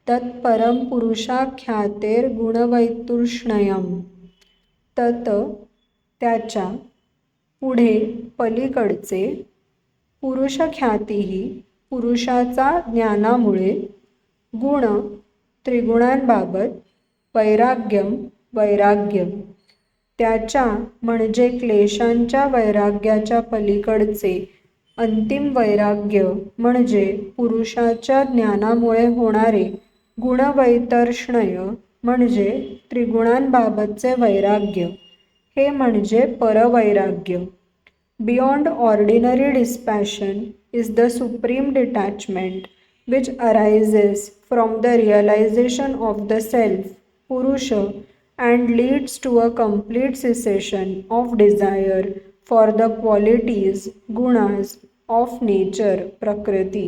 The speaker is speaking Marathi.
तत्परम पुरुषाख्यातेर गुणवैतूष्णयम. तत त्याच्या पुढे पलीकडचे पुरुषख्यातीही पुरुषाचा ज्ञानामुळे गुण त्रिगुणांबाबत वैराग्यम वैराग्य त्याच्या म्हणजे क्लेशांच्या वैराग्याच्या पलीकडचे अंतिम वैराग्य म्हणजे पुरुषाच्या ज्ञानामुळे होणारे गुणवैतर्ष्णय म्हणजे त्रिगुणांबाबतचे वैराग्य, हे म्हणजे परवैराग्य. Beyond ordinary dispassion is the supreme detachment which arises from the realization of the self, Purusha, and leads to a complete cessation of desire for the qualities, gunas of nature, Prakriti.